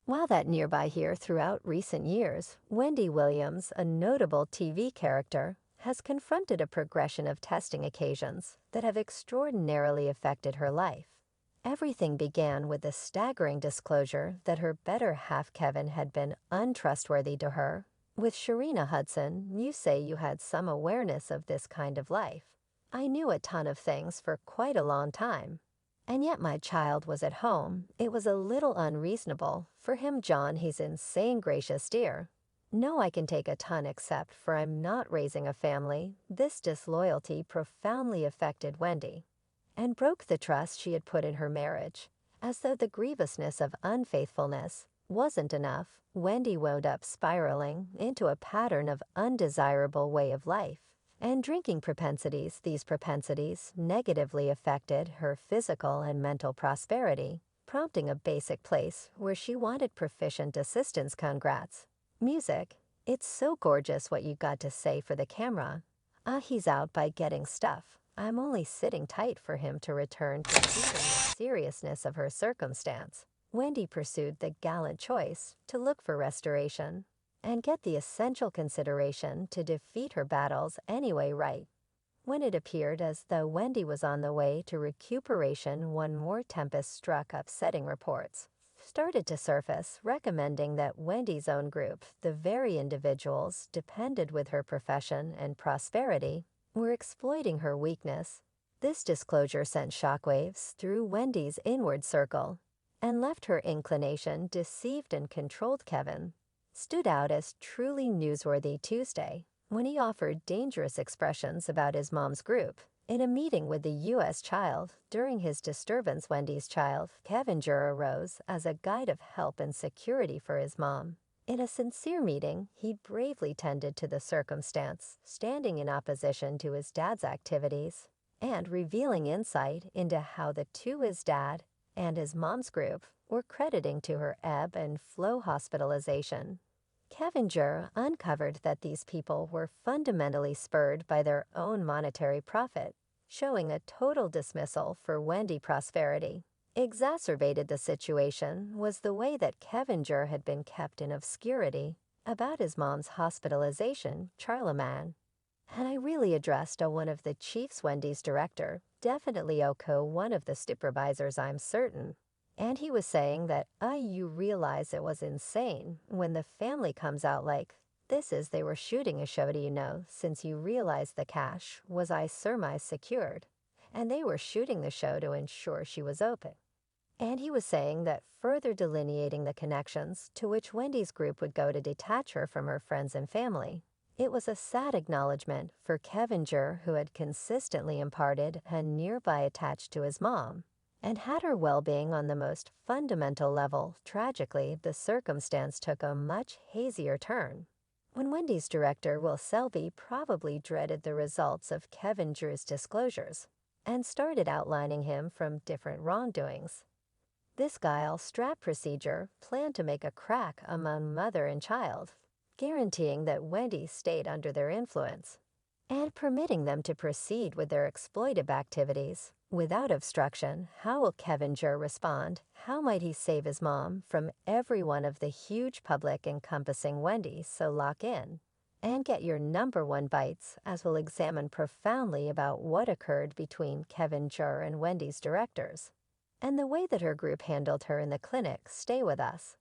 While that nearby here throughout recent years, Wendy Williams, a notable TV character, has confronted a progression of testing occasions that have extraordinarily affected her life. Everything began with the staggering disclosure that her better half Kevin had been untrustworthy to her. With Sharina Hudson, you say you had some awareness of this kind of life. I knew a ton of things for quite a long time. And yet my child was at home. It was a little unreasonable. For him, John, he's insane gracious dear. No, I can take a ton except for I'm not raising a family. This disloyalty profoundly affected Wendy and broke the trust she had put in her marriage. As though the grievousness of unfaithfulness wasn't enough, Wendy wound up spiraling into a pattern of undesirable way of life and drinking propensities. These propensities negatively affected her physical and mental prosperity, prompting a basic place where she wanted proficient assistance. Congrats. Music. It's so gorgeous what you got to say for the camera. He's out by getting stuff. I'm only sitting tight for him to return to feeling the seriousness of her circumstance. Wendy pursued the gallant choice to look for restoration and get the essential consideration to defeat her battles anyway. Right when it appeared as though Wendy was on the way to recuperation, one more tempest struck. Upsetting reports started to surface recommending that Wendy's own group, the very individuals depended with her profession and prosperity, were exploiting her weakness. This disclosure sent shockwaves through Wendy's inward circle and left her inclination deceived and controlled. Kevin stood out as truly newsworthy Tuesday when he offered dangerous expressions about his mom's group. In a meeting with the U.S. child during his disturbance, Wendy's child, Kevin arose as a guide of help and security for his mom. In a sincere meeting, he bravely tended to the circumstance, standing in opposition to his dad's activities and revealing insight into how the two, his dad and his mom's group, were crediting to her ebb and flow hospitalization. Kevin uncovered that these people were fundamentally spurred by their own monetary profit, showing a total dismissal for Wendy prosperity. Exacerbated the situation was the way that Kevin had been kept in obscurity about his mom's hospitalization. Charlemagne, and I really addressed one of the chiefs, Wendy's director, definitely Oko, one of the supervisors, I'm certain. And he was saying that, you realize it was insane when the family comes out like this is they were shooting a show, since you realize the cash was, I surmise, secured, and they were shooting the show to ensure she was open. And he was saying that further delineating the connections to which Wendy's group would go to detach her from her friends and family. It was a sad acknowledgement for Kevin who had consistently imparted a nearby attached to his mom and had her well-being on the most fundamental level. Tragically, the circumstance took a much hazier turn when Wendy's director, Will Selby, probably dreaded the results of Kevin disclosures and started outlining him from different wrongdoings. This guile-strap procedure planned to make a crack among mother and child, guaranteeing that Wendy stayed under their influence and permitting them to proceed with their exploitive activities without obstruction. How will Kevin respond? How might he save his mom from every one of the huge public encompassing Wendy? So lock in and get your #1 bites as we'll examine profoundly about what occurred between Kevin and Wendy's directors and the way that her group handled her in the clinic. Stay with us.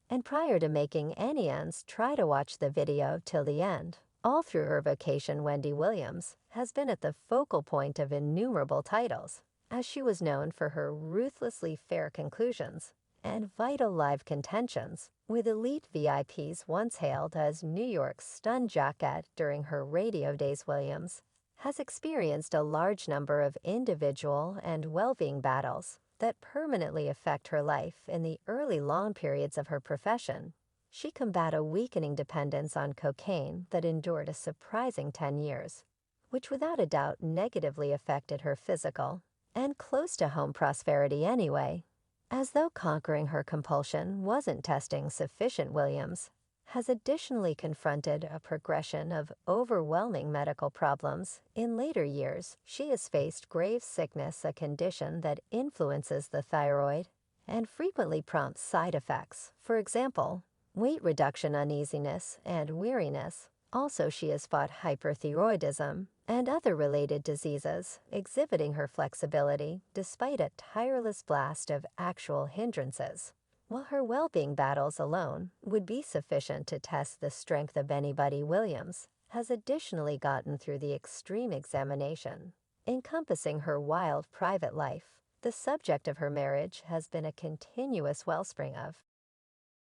And prior to making any ends, try to watch the video till the end. All through her vocation, Wendy Williams has been at the focal point of innumerable titles, as she was known for her ruthlessly fair conclusions and vital live contentions with elite VIPs, once hailed as New York's stun jacket during her radio days. Williams has experienced a large number of individual and well-being battles that permanently affect her life. In the early long periods of her profession, she combated a weakening dependence on cocaine that endured a surprising 10 years, which without a doubt negatively affected her physical and close-to-home prosperity anyway. As though conquering her compulsion wasn't testing sufficient, Williams has additionally confronted a progression of overwhelming medical problems. In later years, she has faced grave sickness, a condition that influences the thyroid and frequently prompts side effects. For example, weight reduction uneasiness and weariness. Also, she has fought hyperthyroidism and other related diseases, exhibiting her flexibility despite a tireless blast of actual hindrances. While her well-being battles alone would be sufficient to test the strength of anybody, Williams has additionally gotten through the extreme examination, encompassing her wild private life. The subject of her marriage has been a continuous wellspring of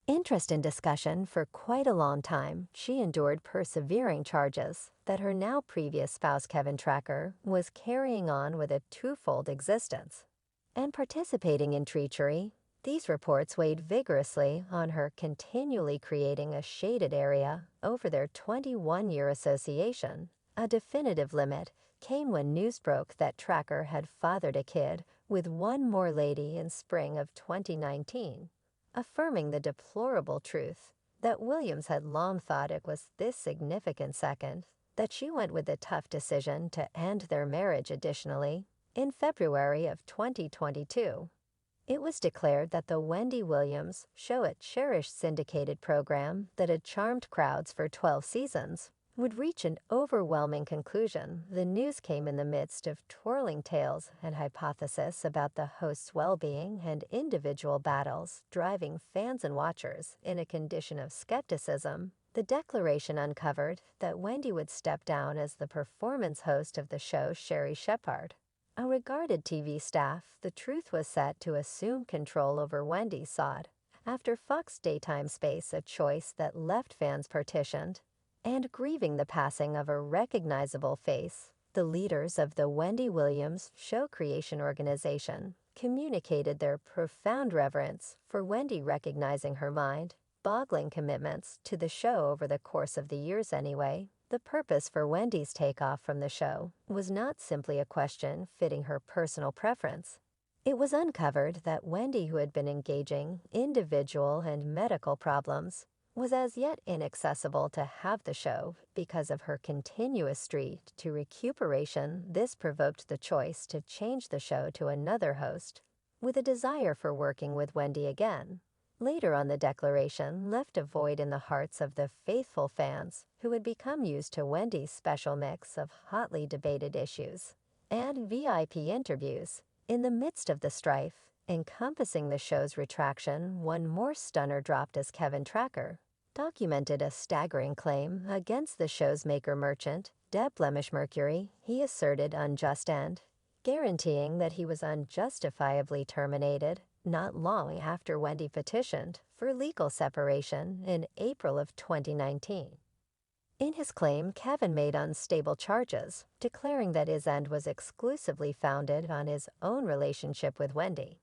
interest and discussion for quite a long time. She endured persevering charges that her now previous spouse Kevin Tracker was carrying on with a twofold existence and participating in treachery. These reports weighed vigorously on her, continually creating a shaded area over their 21-year association. A definitive limit came when news broke that Tracker had fathered a kid with one more lady in spring of 2019, affirming the deplorable truth that Williams had long thought it was this significant second that she went with the tough decision to end their marriage. Additionally, in February of 2022, it was declared that the Wendy Williams show, a cherished syndicated program that had charmed crowds for 12 seasons, would reach an overwhelming conclusion. The news came in the midst of twirling tales and hypotheses about the host's well-being and individual battles, driving fans and watchers in a condition of skepticism. The declaration uncovered that Wendy would step down as the performance host of the show. Sherry Shepard, a regarded TV staff, the truth was set to assume control over Wendy's sod after Fox daytime space, a choice that left fans partitioned and grieving the passing of a recognizable face. The leaders of the Wendy Williams Show Creation Organization communicated their profound reverence for Wendy, recognizing her mind-boggling commitments to the show over the course of the years. Anyway, the purpose for Wendy's takeoff from the show was not simply a question fitting her personal preference. It was uncovered that Wendy, who had been engaging individual and medical problems, was as yet inaccessible to have the show because of her continuous streak to recuperation. This provoked the choice to change the show to another host, with a desire for working with Wendy again. Later on, the declaration left a void in the hearts of the faithful fans who had become used to Wendy's special mix of hotly debated issues and VIP interviews. In the midst of the strife encompassing the show's retraction, one more stunner dropped as Kevin Tracker documented a staggering claim against the show's maker-merchant, Deb Blemish Mercury. He asserted unjust end, guaranteeing that he was unjustifiably terminated not long after Wendy petitioned for legal separation in April of 2019. In his claim, Kevin made unstable charges, declaring that his end was exclusively founded on his own relationship with Wendy,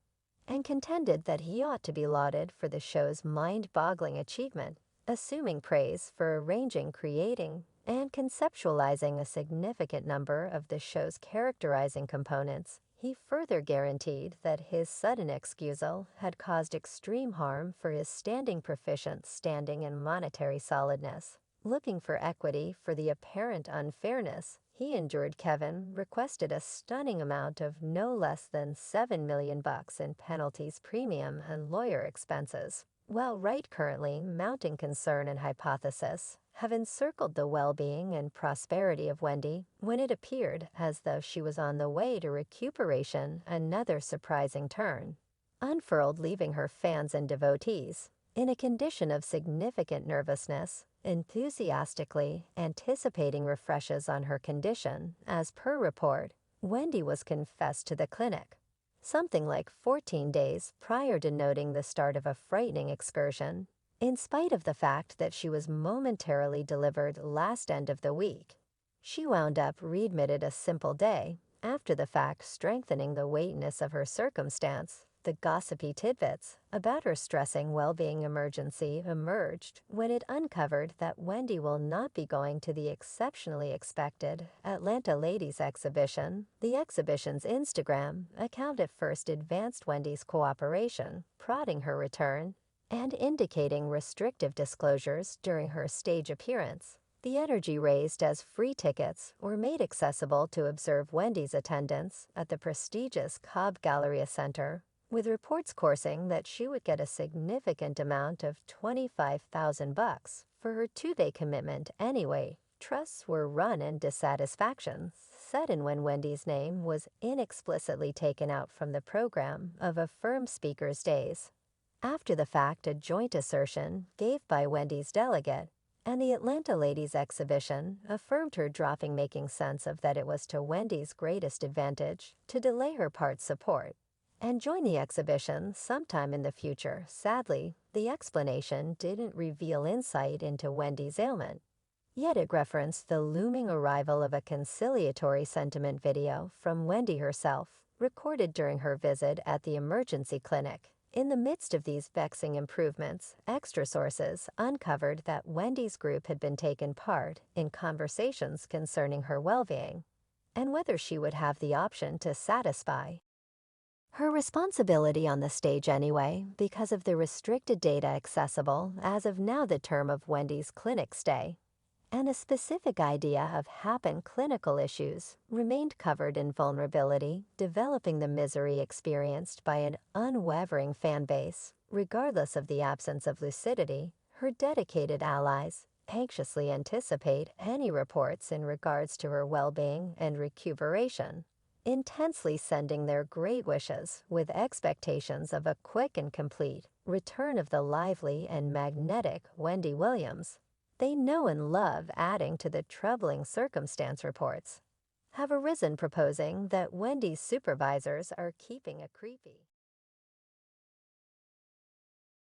and contended that he ought to be lauded for the show's mind-boggling achievement, assuming praise for arranging, creating, and conceptualizing a significant number of the show's characterizing components. He further guaranteed that his sudden excusal had caused extreme harm for his standing, proficient standing, and monetary solidness. Looking for equity for the apparent unfairness he endured, Kevin requested a stunning amount of no less than $7 million in penalties, premium, and lawyer expenses. While currently mounting concern and hypothesis have encircled the well-being and prosperity of Wendy when it appeared as though she was on the way to recuperation, another surprising turn unfurled, leaving her fans and devotees in a condition of significant nervousness, enthusiastically anticipating refreshes on her condition. As per report, Wendy was confessed to the clinic something like 14 days prior, denoting the start of a frightening excursion. In spite of the fact that she was momentarily delivered last end of the week, she wound up readmitted a simple day after the fact, strengthening the weightiness of her circumstance. The gossipy tidbits about her stressing well-being emergency emerged when it uncovered that Wendy will not be going to the exceptionally expected Atlanta Ladies exhibition. The exhibition's Instagram account at first advanced Wendy's cooperation, prodding her return, and indicating restrictive disclosures during her stage appearance. The energy raised as free tickets were made accessible to observe Wendy's attendance at the prestigious Cobb Galleria Center, with reports coursing that she would get a significant amount of $25,000 for her two-day commitment anyway. Trusts were run and dissatisfaction set in when Wendy's name was inexplicitly taken out from the program of a firm speaker's days. After the fact, a joint assertion gave by Wendy's delegate and the Atlanta Ladies exhibition affirmed her dropping, making sense of that it was to Wendy's greatest advantage to delay her part's support and join the exhibition sometime in the future. Sadly, the explanation didn't reveal insight into Wendy's ailment, yet it referenced the looming arrival of a conciliatory sentiment video from Wendy herself, recorded during her visit at the emergency clinic. In the midst of these vexing improvements, extra sources uncovered that Wendy's group had been taking part in conversations concerning her well-being and whether she would have the option to satisfy her responsibility on the stage anyway, because of the restricted data accessible as of now, the term of Wendy's clinic stay, and a specific idea of happen clinical issues remained covered in vulnerability, developing the misery experienced by an unwavering fan base, regardless of the absence of lucidity. Her dedicated allies anxiously anticipate any reports in regards to her well-being and recuperation, intensely sending their great wishes with expectations of a quick and complete return of the lively and magnetic Wendy Williams. They know and love adding to the troubling circumstance. Reports have arisen proposing that Wendy's supervisors are keeping a creepy